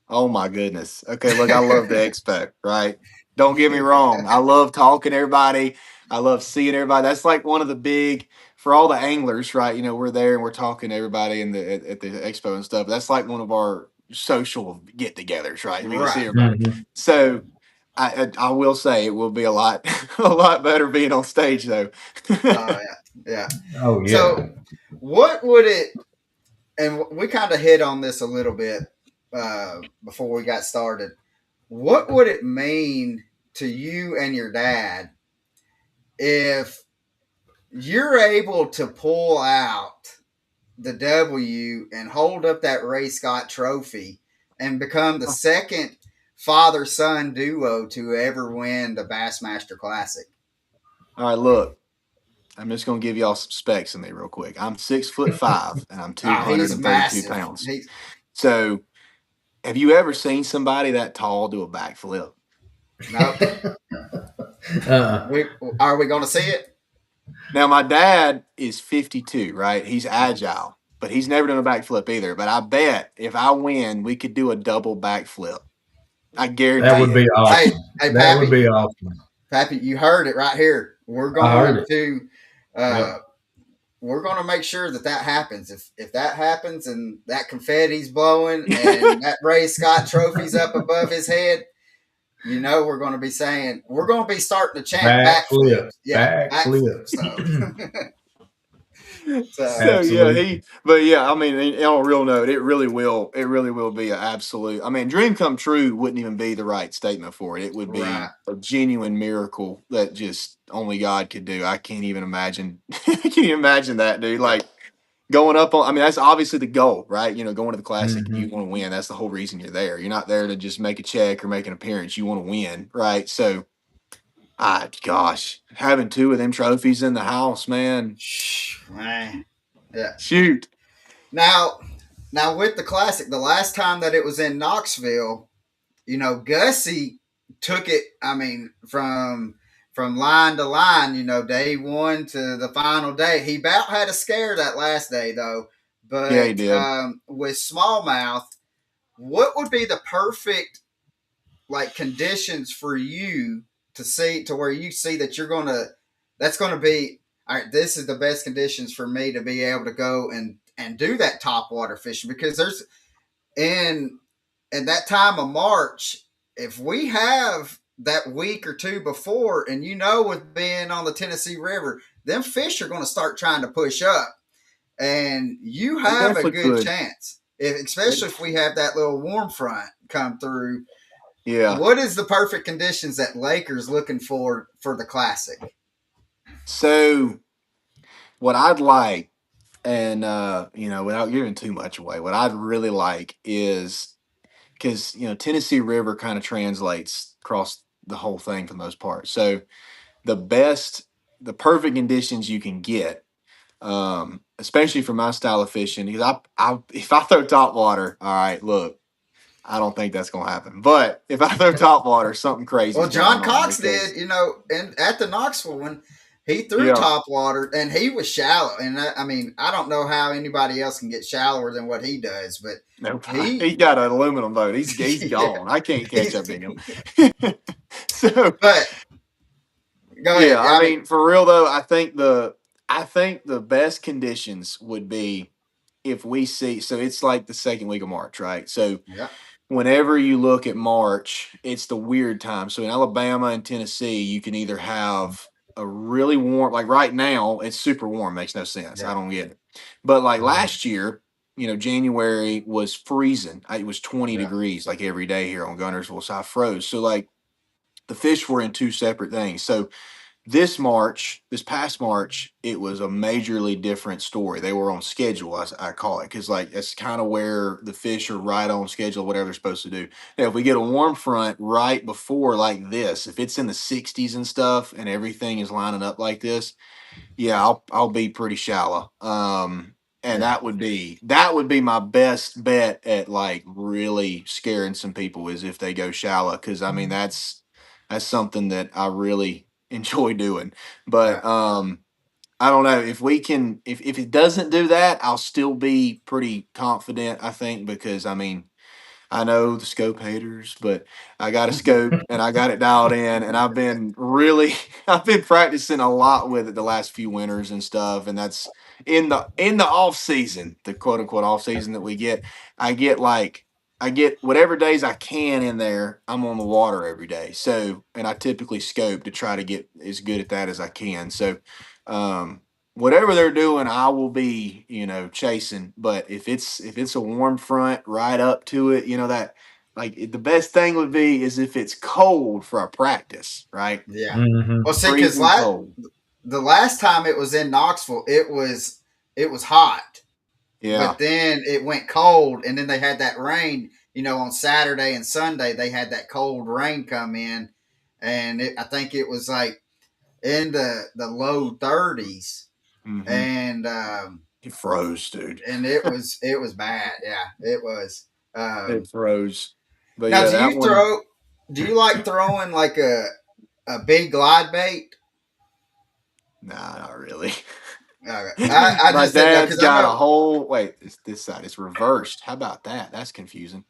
Oh my goodness. Okay, look, I love the expo, right? Don't get me wrong. I love talking to everybody. I love seeing everybody. That's like one of the big for all the anglers, right? You know, we're there and we're talking to everybody in at the expo and stuff. That's like one of our social get-togethers, right? We can see Right. everybody. Mhm. So I will say it will be a lot a lot better being on stage though. Oh yeah, yeah. Oh, yeah. So, what would it? And we kind of hit on this a little bit before we got started. What would it mean to you and your dad if you're able to pull out the W and hold up that Ray Scott trophy and become the second father son duo to ever win the Bassmaster Classic? All right, look. I'm just gonna give y'all some specs in me real quick. I'm 6'5" and I'm Oh, he's 232 massive. pounds. He's So have you ever seen somebody that tall do a backflip? no. uh, We are we going to see it? Now my dad is 52, right? He's agile, but he's never done a backflip either. But I bet if I win, we could do a double backflip. I that guarantee would it. be Hey, awesome. hey, That would Pappy, be awesome. Pappy, you heard it right here. I heard it. Uh, Yep. we're going to make sure that that happens. If that happens and that confetti's blowing and that Ray Scott trophy's up above his head, we're going to be saying we're going to be starting to chant Backflip. backflips. Yeah, Backflip. backflips. So, so So yeah, Absolutely. but yeah, I mean, on a real note, it really will be an absolute. I mean, dream come true wouldn't even be the right statement for it. It would right, be a genuine miracle that just only God could do. I can't even imagine. I can't even imagine that, dude. yeah, Like going up on. I mean, that's obviously the goal, right? You know, going to the classic, you Mhm. want to win. That's the whole reason you're there. You're not there to just make a check or make an appearance. You want to win, right? So, gosh, having two of them trophies in the house, man. man, yeah. Shoot. Now, now with the classic, the last time that it was in Knoxville, Gussie took it. I mean, from line to line. Day one to the final day. He about had a scare that last day though. Yeah, he But did. with smallmouth, what would be the perfect like conditions for you to see to where you see that you're gonna that's gonna be all right, this is the best conditions for me to be able to go and do that top water fishing because there's in that time of March, if we have that week or two before, and with being on the Tennessee River, them fish are going to start trying to push up, and you They have a definitely good could. chance, especially if we have that little warm front come through. Yeah. What is the perfect conditions that Lakers looking for the Classic? So what I'd like, and without giving too much away, what I'd really like is because Tennessee River kind of translates across the whole thing for the most part. So the best, the perfect conditions you can get, especially for my style of fishing, because I if I throw top water, all right, look. I don't think that's gonna happen. But if I throw top water, something Well, crazy's John going on Cox did, because and at the Knoxville one, he threw yeah, top water and he was shallow. And I mean, I don't know how anybody else can get shallower than what he does, but no, he, he got an aluminum boat. He's yeah, gone. I can't catch he's, up to him. So but go yeah, ahead. I I mean, mean, for real though, I think the best conditions would be if we see. So it's like the second week of March, right? So yeah, whenever you look at March, it's the weird time. So in Alabama and Tennessee, you can either have a really warm, like right now, it's super warm. Makes no sense. I Yeah. don't get it. But like Mhm. last year, January was freezing. It was 20 Yeah. degrees like every day here on Gunnersville. So I froze. So like the fish were in two separate things. So this past March, it was a majorly different story. They were on schedule, as I call it, because like it's kind of where the fish are right on schedule, whatever they're supposed to do. Now, if we get a warm front right before like this, if it's in the 60s and stuff, and everything is lining up like this, yeah, I'll be pretty shallow. And Yeah. that would be my best bet at like really scaring some people is if they go shallow, because I mean that's something that I really enjoy doing. Yeah. But I don't know if we can if it doesn't do that, I'll still be pretty confident, I think, because I mean I know the scope haters, but I got a scope and I got it dialed in, and I've been really I've been practicing a lot with it the last few winters and stuff, and that's in the off season, the quote unquote off season that we get. I get like I get whatever days I can in there. I'm on the water every day, so and I typically scope to try to get as good at that as I can. So, um, whatever they're doing, I will be, chasing. But if it's a warm front right up to it, that like the best thing would be is if it's cold for a practice, right? Yeah. Well, Mhm. see, because Freezing cold. the last time it was in Knoxville, it was hot, Yeah. but then it went cold, and then they had that rain. On Saturday and Sunday, they had that cold rain come in, and I think it was like in the low 30s, Mm-hmm. and It froze, dude. it was bad. Yeah, it was. It Um, froze. But Now, yeah, that one. Do you like throwing like a big glide bait? Nah, not really. Okay. I My just didn't know dad's because I got a know. whole wait, it's this side. It's reversed. How about that? That's confusing.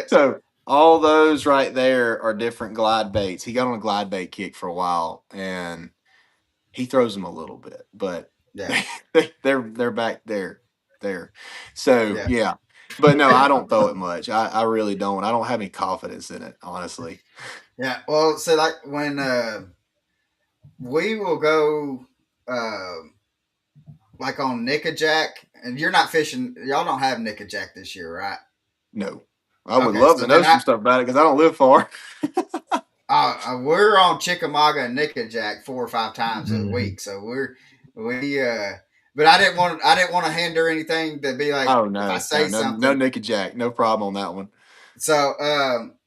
So all those right there are different glide baits. He got on a glide bait kick for a while, and he throws them a little bit, but Yeah, they're back there. So yeah, yeah, but no, I don't throw it much. I really don't. I don't have any confidence in it, honestly. yeah. Well, so like when we will go, uh, like on Nickajack, and you're not fishing. Y'all don't have Nickajack this year, right? No, I would Okay, love so to know then some stuff about it because I don't live far. we're on Chickamauga and Nickajack 4 or 5 times a Mhm. week. So we but I didn't want to hinder anything to be like Oh if I no, no, say no, no, something. Nick and Jack, no problem on that one. So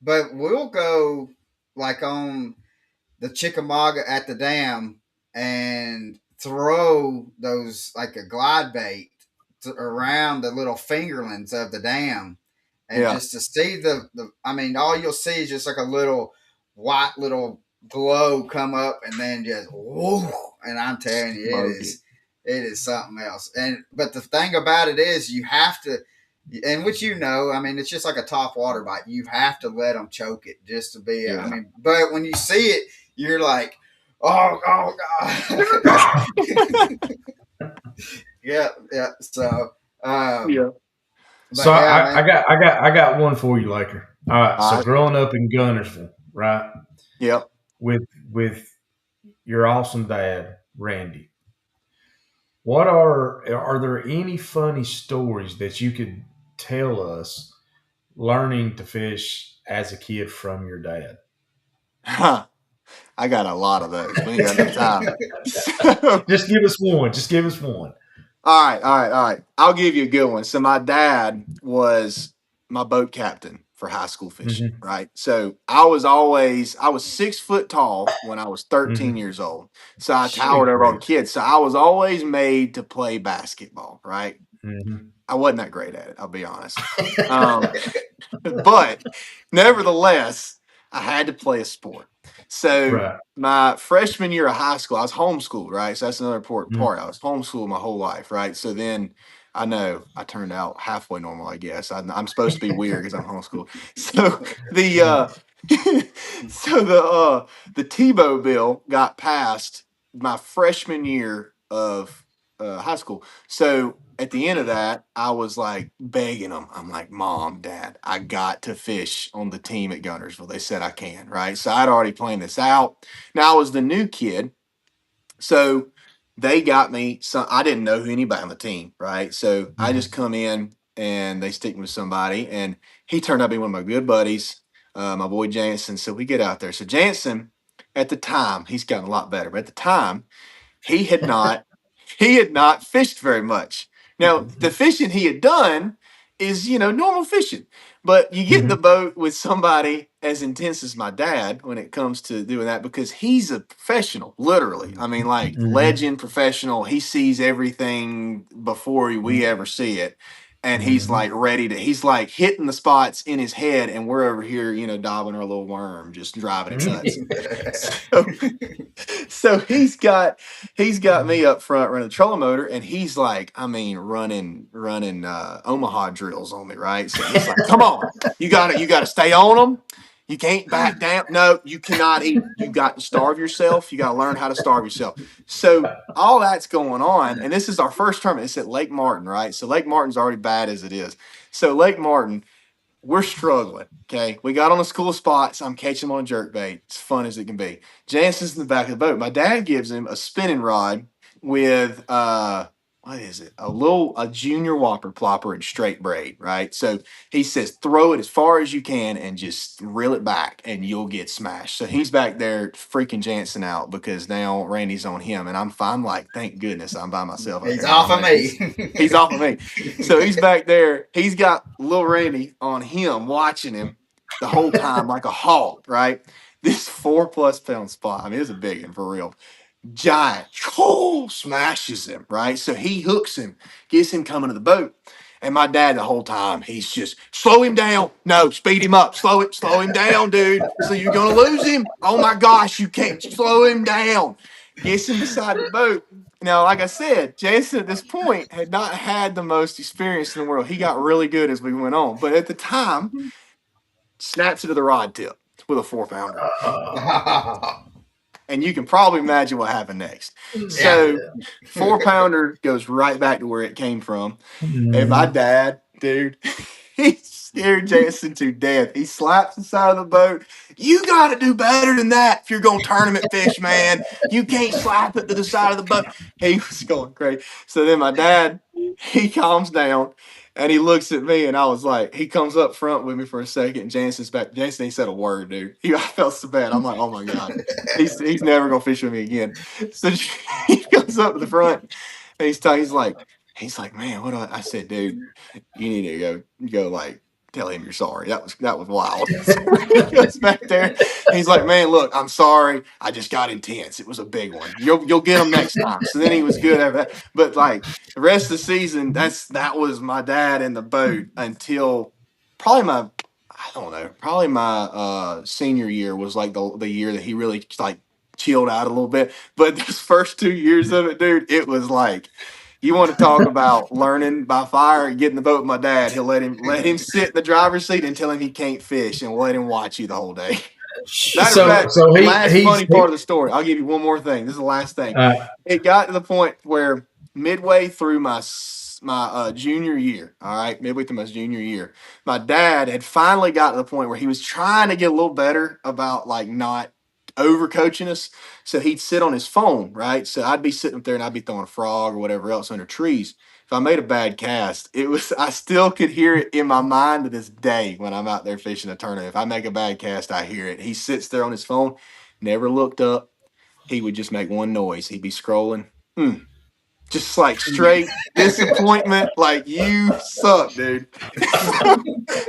but we'll go like on the Chickamauga at the dam and throw those like a glide bait around the little fingerlings of the dam, and Yeah, just to see I mean, all you'll see is just like a little white little glow come up, and then just whoa, and I'm telling you, it smoke it. is it is something else. And but the thing about it is, you have to, and which I mean, it's just like a top water bite. You have to let them choke it just to be. I Yeah. mean, but when you see it, you're like, oh god, yeah, yeah. So, Yeah. So but yeah, man, I got one for you, Laker. All right. So All right. growing up in Gunnersville, right, Yep. with with your awesome dad, Randy. Are there any funny stories that you could tell us learning to fish as a kid from your dad? I got a lot of those. We ain't got enough time. So, Just give us one. Just give us one. all right, all right, all right. I'll give you a good one. So my dad was my boat captain for high school fishing, Hmm. right? So I was 6 foot tall when I was 13 Hmm. years old. So I towered shoot, over all the kids. So I was always made to play basketball, right? Hmm. I wasn't that great at it, I'll be honest. Um, but nevertheless, I had to play a sport. So Right. my freshman year of high school, I was homeschooled, right? So that's another important Mhm. part. I was homeschooled my whole life, right? So then I know I turned out halfway normal, I guess. I'm supposed to be weird because I'm homeschooled. So the the Tebow bill got passed my freshman year of high school. So at the end of that, I was like begging them. I'm like, Mom, Dad, I got to fish on the team at Guntersville. They said I can, right? So I'd already planned this out. Now I was the new kid. So they got me some, I didn't know who anybody on the team, right? So I just come in and they stick me with somebody. And he turned out to be one of my good buddies, my boy Jansen. So we get out there. So Jansen, at the time, he's gotten a lot better, but at the time, he had not he had not fished very much. Now, the fishing he had done is, normal fishing. But you get in the boat with somebody as intense as my dad when it comes to doing that because he's a professional, literally. I mean, like legend professional. He sees everything before we ever see it. And he's like ready to, he's like hitting the spots in his head, and we're over here, dabbing our little worm, just driving him nuts. So he's got me up front running the trolling motor, and he's like, I mean, running Omaha drills on me, right? So he's like, come on, you gotta stay on them. You can't back down. No, you cannot eat. You got to starve yourself. You got to learn how to starve yourself. So all that's going on, and this is our first tournament. It's at Lake Martin, right? So Lake Martin's already bad as it is. So Lake Martin, we're struggling. Okay. We got on a school of spots. I'm catching them on a jerk bait. It's fun as it can be. Jansen's in the back of the boat. My dad gives him a spinning rod with what is it? A junior whopper plopper and straight braid, right? So he says, throw it as far as you can and just reel it back and you'll get smashed. So he's back there freaking Jansen out because now Randy's on him. And I'm like, thank goodness I'm by myself. He's off of me. He's off of me. So he's back there. He's got little Randy on him, watching him the whole time like a hawk, right? This 4+ pound spot. I mean, it's a big one for real. Giant, smashes him, right? So he hooks him, gets him coming to the boat. And my dad, the whole time, he's just slow him down. No, speed him up. Slow him down, dude. So you're gonna lose him. Oh my gosh, you can't slow him down. Gets him beside the boat. Now, like I said, Jason at this point had not had the most experience in the world. He got really good as we went on, but at the time, snaps it to the rod tip with a 4-pounder. And you can probably imagine what happened next. So 4-pounder goes right back to where it came from. And my dad, dude, he scared Jason to death. He slaps the side of the boat. You got to do better than that if you're going to tournament fish, man. You can't slap it to the side of the boat. He was going crazy. So then my dad, he calms down. And he looks at me, and I was like, he comes up front with me for a second, and Jansen's back. Jansen ain't said a word, dude. I felt so bad. I'm like, oh my God. He's never gonna fish with me again. So he comes up to the front, and he's like, man, what do I said, dude, you need to go like tell him you're sorry. That was wild. He goes back there. He's like, man, look, I'm sorry. I just got intense. It was a big one. You'll get him next time. So then he was good at that. But like the rest of the season, that was my dad in the boat until probably my senior year was like the year that he really like chilled out a little bit. But those first 2 years of it, dude, it was like, you want to talk about learning by fire and get in the boat with my dad. He'll let him sit in the driver's seat and tell him he can't fish and let him watch you the whole day. Matter of fact, funny part of the story. I'll give you one more thing. This is the last thing. It got to the point where midway through my junior year, all right, midway through my junior year, my dad had finally got to the point where he was trying to get a little better about like not overcoaching us. So he'd sit on his phone, right? So I'd be sitting up there and I'd be throwing a frog or whatever else under trees. If I made a bad cast, I still could hear it in my mind to this day when I'm out there fishing a tournament. If I make a bad cast, I hear it. He sits there on his phone, never looked up. He would just make one noise. He'd be scrolling. Just like straight disappointment, like you suck, dude.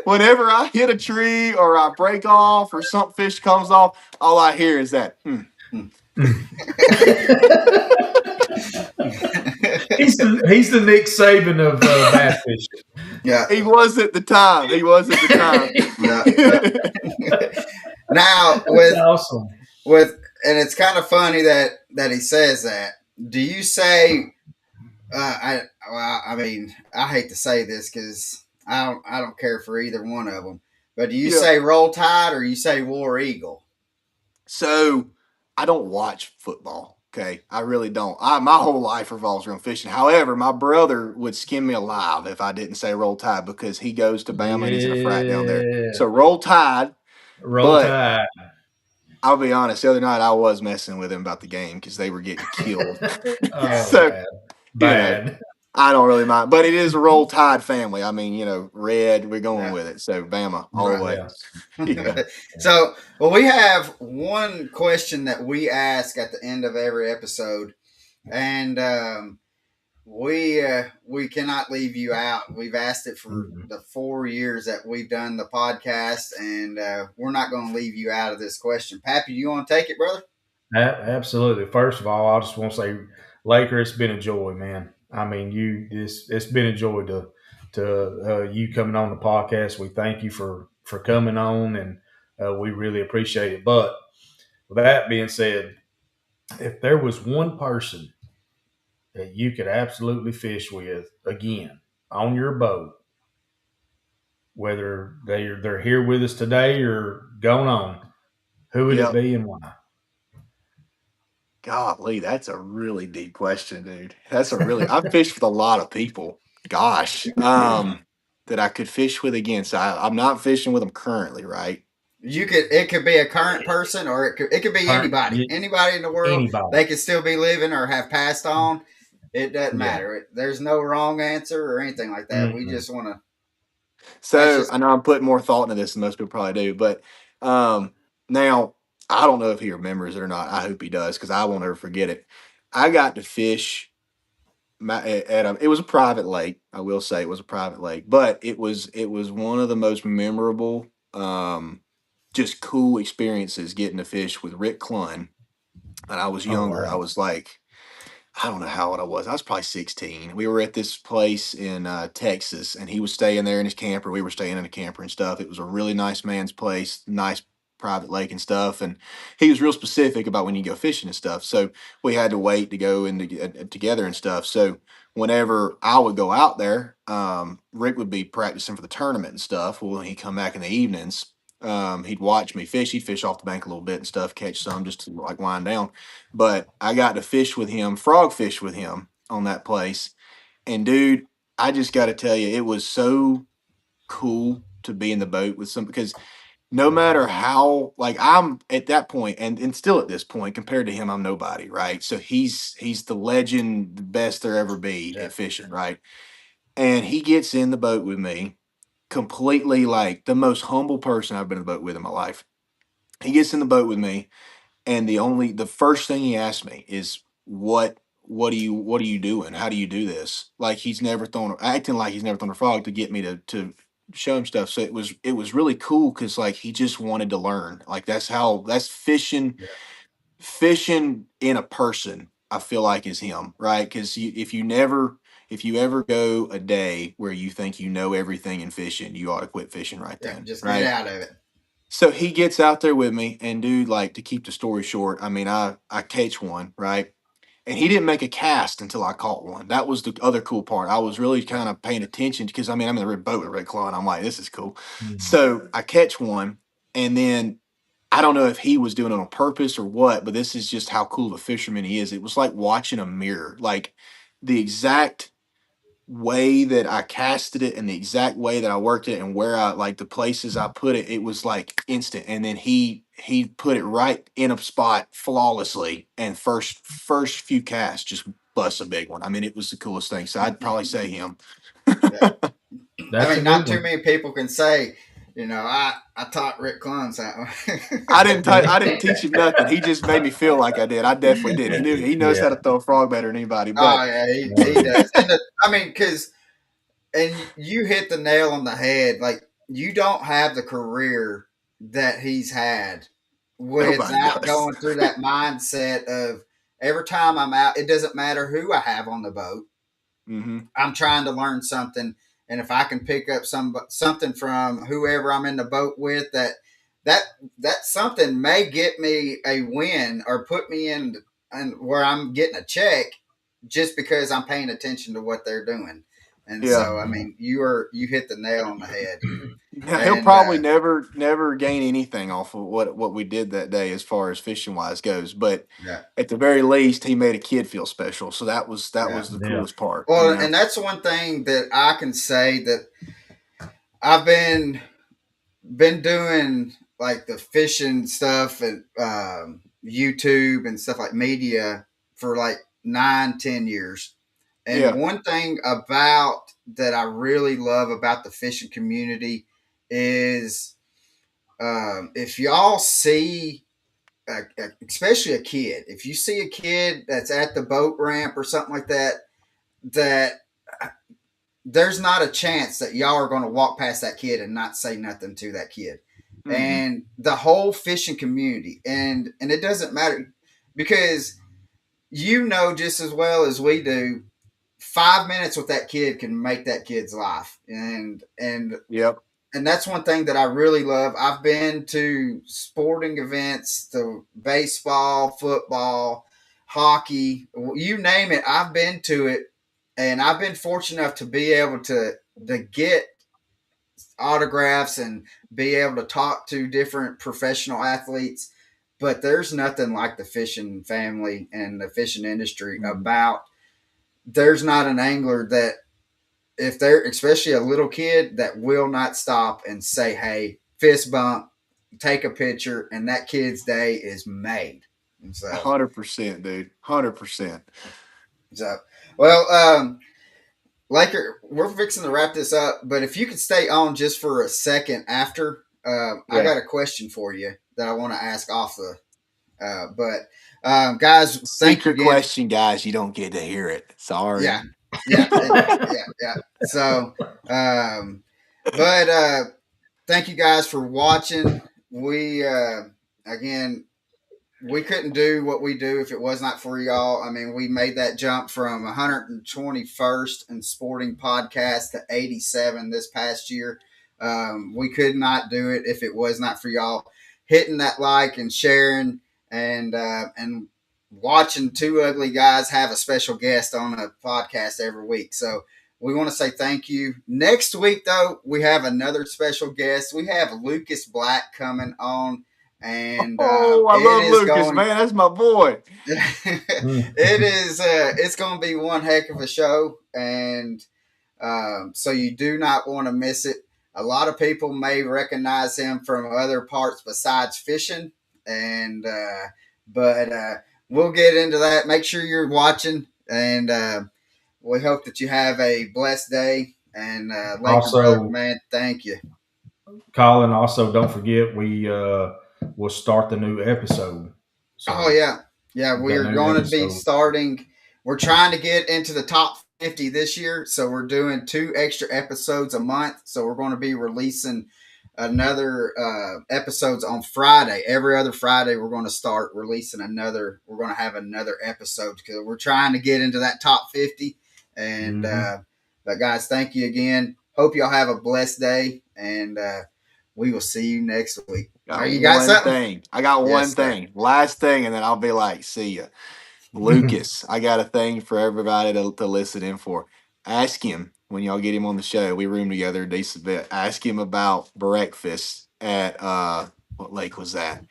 Whenever I hit a tree or I break off or some fish comes off, all I hear is that. He's the Nick Saban of bass fishing. Yeah, he was at the time. Now awesome. And it's kind of funny that he says that. Do you say? I mean, I hate to say this because I don't care for either one of them. But do you say Roll Tide or you say War Eagle? So I don't watch football. Okay, I really don't. My whole life revolves around fishing. However, my brother would skin me alive if I didn't say Roll Tide because he goes to Bama and he's in a frat down there. Yeah. So Roll Tide. Roll But Tide. I'll be honest, the other night I was messing with him about the game because they were getting killed. Oh, So, bad. you know, Bad. I don't really mind. But it is a Roll Tide family. I mean, red, we're going Yeah. with it. So Bama all the Right. way. Yeah. Yeah. So, well, we have one question that we ask at the end of every episode, and we cannot leave you out. We've asked it for Mhm. the 4 years that we've done the podcast, and we're not going to leave you out of this question. Pappy, you want to take it, brother? Absolutely. First of all, I just want to say, Laker, it's been a joy, man. I mean, it's been a joy to you coming on the podcast. We thank you for coming on, and we really appreciate it. But with that being said, if there was one person that you could absolutely fish with again on your boat, whether they're here with us today or going on, who would it Yep. be and why? Golly, that's a really deep question, dude. I've fished with a lot of people. Gosh. That I could fish with again. So I'm not fishing with them currently, right? You could. It could be a current person, or it could be Current, anybody. Anybody in the world. anybody. They could still be living or have passed on. It doesn't Yeah. matter. There's no wrong answer or anything like that. We Mm-mm. just want to. That's So just I know I'm putting more thought into this than most people probably do, but now I don't know if he remembers it or not. I hope he does because I won't ever forget it. I got to fish it was a private lake. I will say it was a private lake, but it was one of the most memorable, just cool experiences getting to fish with Rick Clunn. And I was Oh younger. I wow. was like, I don't know how old I was. I was probably 16. We were at this place in Texas, and he was staying there in his camper. We were staying in a camper and stuff. It was a really nice man's place, nice private lake and stuff. And he was real specific about when you go fishing and stuff. So we had to wait to go in together and stuff. So whenever I would go out there, Rick would be practicing for the tournament and stuff. Well, when he'd come back in the evenings, he'd watch me fish. He'd fish off the bank a little bit and stuff, catch some just to like wind down. But I got to fish with him, frog fish with him on that place. And dude, I just got to tell you, it was so cool to be in the boat with some because no matter how like I'm at that point and still at this point compared to him, I'm nobody, right? So he's the legend, the best there ever be yeah, at fishing, right? And he gets in the boat with me, completely like the most humble person I've been in the boat with in my life. He gets in the boat with me and the first thing he asked me is what are you doing? How do you do this? Like he's never thrown acting like he's never thrown a frog to get me to show him stuff. So it was really cool because like he just wanted to learn. Like that's Yeah. fishing in a person, I feel like is him, right? Because if you ever go a day where you think you know everything in fishing, you ought to quit fishing right yeah. then, Just get right? out of it. So he gets out there with me, and dude, like to keep the story short, I mean, I catch one, right? And he didn't make a cast until I caught one. That was the other cool part. I was really kind of paying attention because I mean I'm in the red boat with Red Claw, and I'm like, this is cool. Mhm. So I catch one, and then I don't know if he was doing it on purpose or what, but this is just how cool of a fisherman he is. It was like watching a mirror, like the exact way that I casted it and the exact way that I worked it and where I like the places I put it, it was like instant. And then he put it right in a spot flawlessly and first few casts just bust a big one. I mean, it was the coolest thing. So I'd probably say him. Yeah. I That's a mean, good not too one. many people can say, I taught Rick Cluns that Yeah. I didn't teach him nothing. He just made me feel like I did. I definitely did. He knows Yeah. how to throw a frog better than anybody. Oh But yeah, Oh, he yeah. does. And I mean, because you hit the nail on the head. Like you don't have the career that he's had nobody without does. going through that mindset of every time I'm out, it doesn't matter who I have on the boat. Hmm. I'm trying to learn something, and if I can pick up something from whoever I'm in the boat with, that that something may get me a win or put me in and where I'm getting a check just because I'm paying attention to what they're doing. And Yeah. so, I mean, you hit the nail on the head. Now, he'll And probably never gain anything off of what we did that day as far as fishing wise goes. But yeah, at the very least, he made a kid feel special. So that was yeah. the Yeah. coolest part. Well, and that's one thing that I can say that I've been doing like the fishing stuff and YouTube and stuff like media for like 9, 10 years. And Yeah. one thing about that I really love about the fishing community is if y'all see, especially a kid, if you see a kid that's at the boat ramp or something like that, that there's not a chance that y'all are going to walk past that kid and not say nothing to that kid. Mm-hmm. And the whole fishing community, and it doesn't matter because you know just as well as we do, 5 minutes with that kid can make that kid's life. Yep. And that's one thing that I really love. I've been to sporting events, to baseball, football, hockey, you name it. I've been to it, and I've been fortunate enough to be able to get autographs and be able to talk to different professional athletes. But there's nothing like the fishing family and the fishing industry about. There's not an angler that, if they're especially a little kid, that will not stop and say, hey, fist bump, take a picture, and that kid's day is made. And so 100%, dude. 100%. So well, Laker, we're fixing to wrap this up, but if you could stay on just for a second after, I got a question for you that I want to ask off the guys, thank you Secret again. question, guys. You don't get to hear it. Sorry. Yeah. So thank you guys for watching. We again, we couldn't do what we do if it was not for y'all. I mean, we made that jump from 121st in sporting podcast to 87 this past year. We could not do it if it was not for y'all hitting that like and sharing and watching two ugly guys have a special guest on a podcast every week. So we want to say thank you. Next week, though, we have another special guest. We have Lucas Black coming on. And I love Lucas, man. That's my boy. It's going to be one heck of a show, and so you do not want to miss it. A lot of people may recognize him from other parts besides fishing, and but we'll get into that. Make sure you're watching, and we hope that you have a blessed day. And Laker Also, brother, man, thank you, Colin. Also, don't forget we'll start the new episode. So, we're going to be starting. We're trying to get into the top 50 this year, so we're doing 2 extra episodes a month. So we're going to be releasing another episodes on Friday. Every other Friday, we're going to start releasing another. We're going to have another episode because we're trying to get into that top 50. And but guys, thank you again. Hope y'all have a blessed day, and we will see you next week. You got something? I got one thing. Last thing, and then I'll be like, see ya. Lucas, I got a thing for everybody to listen in for. Ask him when y'all get him on the show. We room together a decent bit. Ask him about breakfast at what lake was that?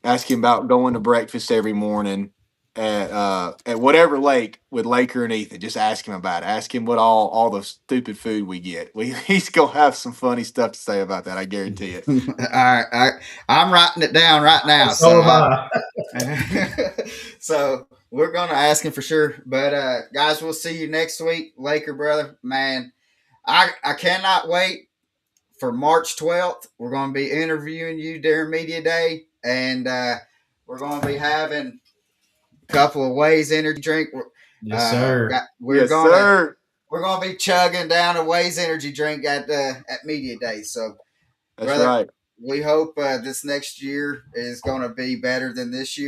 Ask him about going to breakfast every morning at whatever lake with Laker and Ethan. Just ask him about it. Ask him what all the stupid food we get. He's gonna have some funny stuff to say about that. I guarantee it. All right, I'm writing it down right now. So we're gonna ask him for sure. But guys, we'll see you next week, Laker brother. Man, I cannot wait for March 12th. We're gonna be interviewing you during media day, and we're gonna be having couple of Waze energy drink. Yes, sir. We're gonna be chugging down a Waze energy drink at media day. So, that's brother, right. We hope this next year is gonna be better than this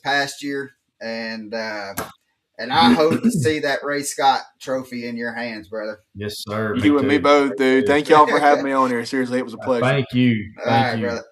past year, and I hope to see that Ray Scott trophy in your hands, brother. Yes, sir. You and me both, dude. Thank y'all for having me on here. Seriously, it was a pleasure. Thank you. All right, brother.